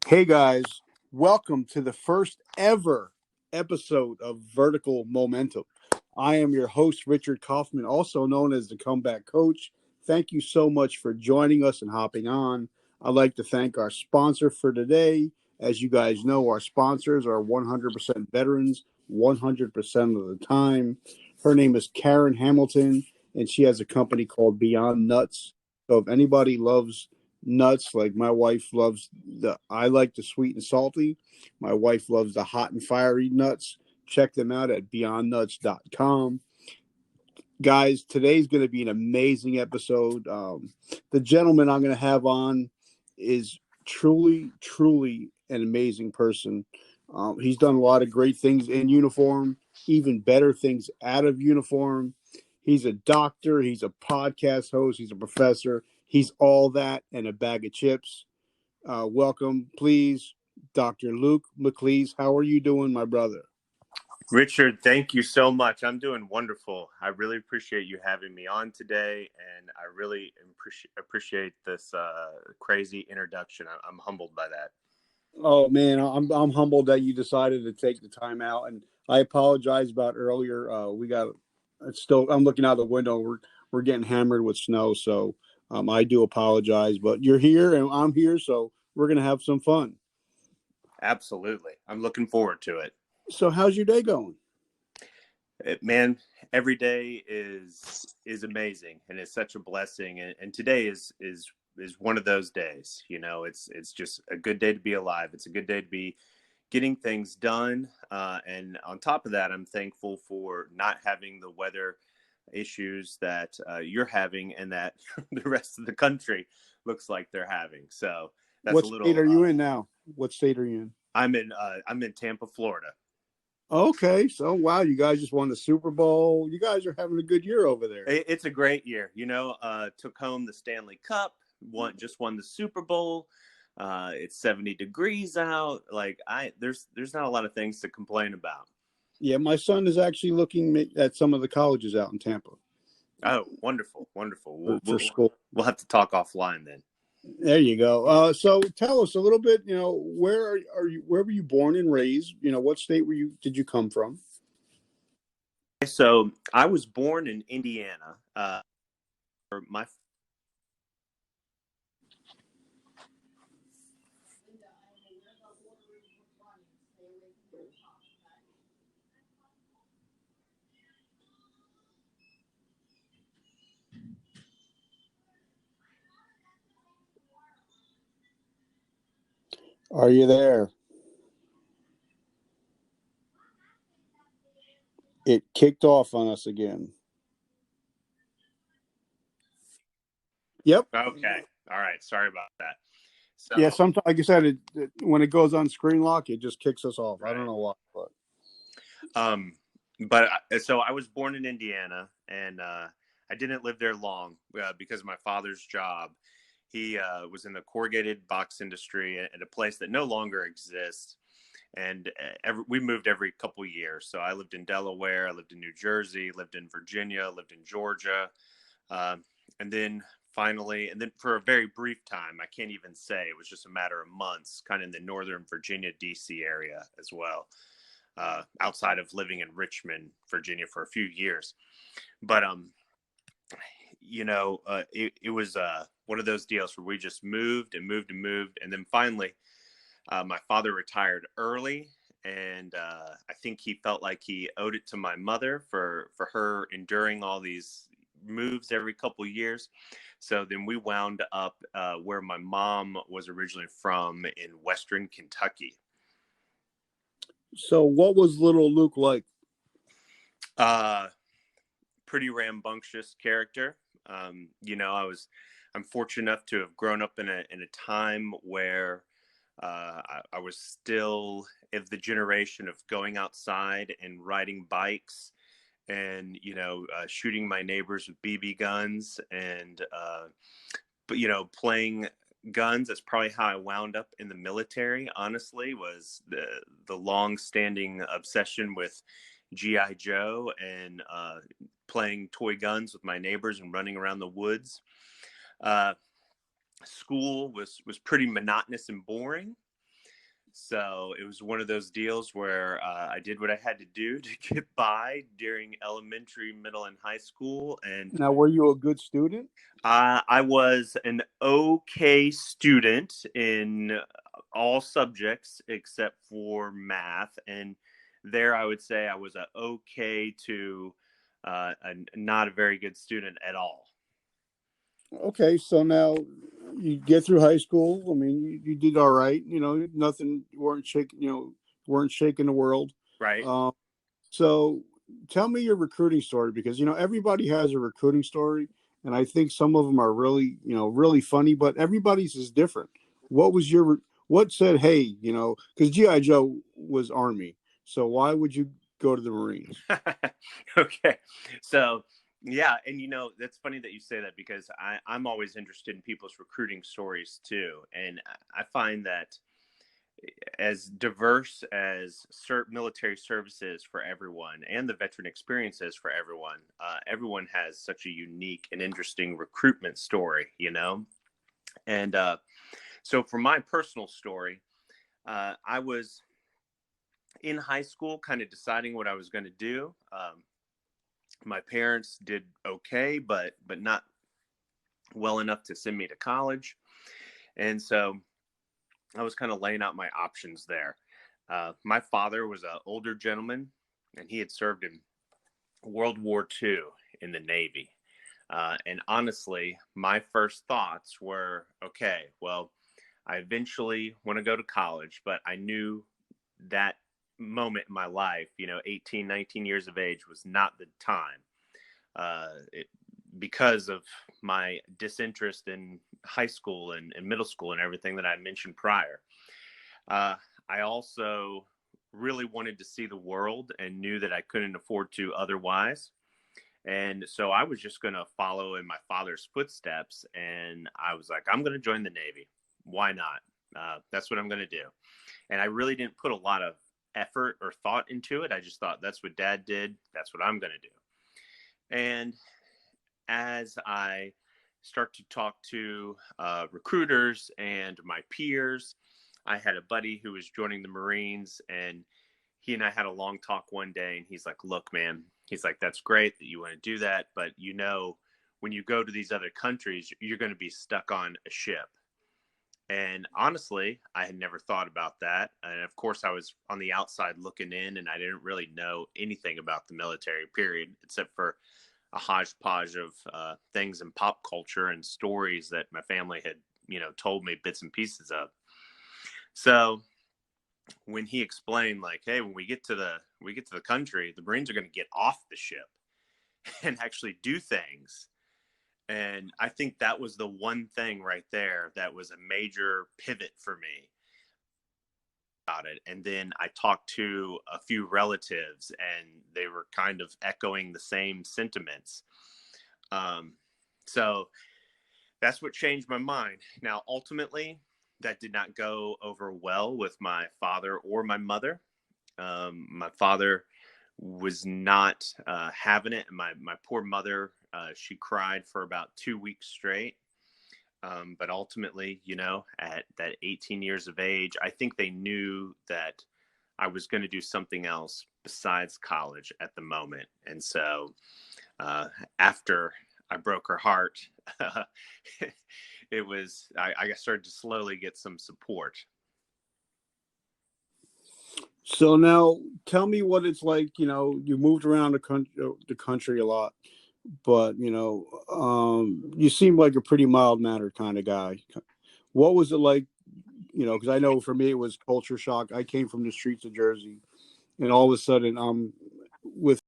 Hey guys, welcome to the first ever episode of Vertical Momentum. I am your host, Richard Kaufman, also known as the Comeback Coach. Thank you so much for joining us and hopping on. I'd like to thank our sponsor for today. As you guys know, our sponsors are 100% veterans, 100% of the time. Her name is Karen Hamilton, and she has a company called Beyond Nuts. So if anybody loves nuts, like my wife loves I like the sweet and salty. My wife loves the hot and fiery nuts. Check them out at beyondnuts.com. Guys, today's going to be an amazing episode. The gentleman I'm going to have on is truly an amazing person. He's done a lot of great things in uniform, even better things out of uniform. He's a doctor. He's a podcast host. He's a professor. He's all that and a bag of chips. Welcome, please, Dr. Luke McLeese. How are you doing, my brother? Richard, thank you so much. I'm doing wonderful. I really appreciate you having me on today, and I really appreciate this crazy introduction. I'm humbled by that. Oh man, I'm humbled that you decided to take the time out, and I apologize about earlier. I'm looking out the window. We're getting hammered with snow, so I do apologize. But you're here, and I'm here, so we're gonna have some fun. Absolutely, I'm looking forward to it. So, how's your day going? Man, every day is amazing, and it's such a blessing. And today is one of those days. You know, it's just a good day to be alive. It's a good day to be getting things done. And on top of that, I'm thankful for not having the weather issues that you're having and that the rest of the country looks like they're having. So that's What state are you in now? What state are you in? I'm in Tampa, Florida. Okay, so wow, you guys just won the Super Bowl. You guys are having a good year over there. It's a great year. You know, took home the Stanley Cup, won the Super Bowl. It's 70 degrees out. Like there's not a lot of things to complain about. Yeah, my son is actually looking at some of the colleges out in Tampa. Oh, wonderful. For school. We'll have to talk offline then. There you go. So tell us a little bit. You know, where are you? Where were you born and raised? You know, what state did you come from? So I was born in Indiana. My Are you there? It kicked off on us again. Yep. Okay. All right. Sorry about that. So, yeah, sometimes, like I said, when it goes on screen lock, it just kicks us off. Right. I don't know why, but so I was born in Indiana, and I didn't live there long because of my father's job. He was in the corrugated box industry at a place that no longer exists. And we moved every couple of years. So I lived in Delaware, I lived in New Jersey, lived in Virginia, lived in Georgia. And then finally, and then for a very brief time, I can't even say, it was just a matter of months, kind of in the Northern Virginia, DC area as well, outside of living in Richmond, Virginia for a few years. But, you know, it was one of those deals where we just moved. And then finally, my father retired early, and I think he felt like he owed it to my mother for her enduring all these moves every couple of years. So then we wound up where my mom was originally from in Western Kentucky. So what was little Luke like? Pretty rambunctious character. You know, I'm fortunate enough to have grown up in a time where I was still of the generation of going outside and riding bikes and, you know, shooting my neighbors with BB guns and, but, you know, playing guns. That's probably how I wound up in the military, honestly, was the long-standing obsession with G.I. Joe and playing toy guns with my neighbors and running around the woods. School was pretty monotonous and boring. So it was one of those deals where I did what I had to do to get by during elementary, middle, and high school. And Now, were you a good student? I was an okay student in all subjects except for math. And there I would say I was a okay to not a very good student at all. Okay, so now you get through high school. I mean, you did all right. You know, nothing. You weren't shaking. You know, weren't shaking the world. Right. Um, so tell me your recruiting story, because you know everybody has a recruiting story, and I think some of them are really, you know, really funny, but everybody's is different. What was your what said, hey, you know, because GI Joe was Army, so why would you go to the Marines? Okay. So, yeah. And, that's funny that you say that because I'm always interested in people's recruiting stories too. And I find that as diverse as military services for everyone and the veteran experiences for everyone, everyone has such a unique and interesting recruitment story. And so, for my personal story, I was in high school, kind of deciding what I was going to do. My parents did okay, but not well enough to send me to college, and so I was kind of laying out my options there. My father was an older gentleman, and he had served in World War II in the Navy. And honestly, my first thoughts were, okay, well, I eventually want to go to college, but I knew that moment in my life, 18, 19 years of age was not the time. Because of my disinterest in high school and middle school and everything that I mentioned prior. I also really wanted to see the world and knew that I couldn't afford to otherwise. And so I was just going to follow in my father's footsteps. And I was like, I'm going to join the Navy. Why not? That's what I'm going to do. And I really didn't put a lot of effort or thought into it. I just thought that's what dad did. That's what I'm going to do. And as I start to talk to recruiters and my peers, I had a buddy who was joining the Marines, and he and I had a long talk one day. And he's like, look, man, he's like, that's great that you want to do that. But, when you go to these other countries, you're going to be stuck on a ship. And honestly, I had never thought about that. And of course, I was on the outside looking in, and I didn't really know anything about the military period, except for a hodgepodge of things in pop culture and stories that my family had, told me bits and pieces of. So when he explained, like, hey, when we get to the country, the Marines are going to get off the ship and actually do things. And I think that was the one thing right there that was a major pivot for me about it. And then I talked to a few relatives, and they were kind of echoing the same sentiments. So that's what changed my mind. Now, ultimately, that did not go over well with my father or my mother. My father was not having it. And my poor mother, she cried for about 2 weeks straight. But ultimately, at that 18 years of age, I think they knew that I was going to do something else besides college at the moment. And so after I broke her heart, I started to slowly get some support. So now tell me what it's like. You know, you moved around the country a lot, but you seem like a pretty mild mannered kind of guy. What was it like? You know, because I know for me it was culture shock. I came from the streets of Jersey, and all of a sudden I'm with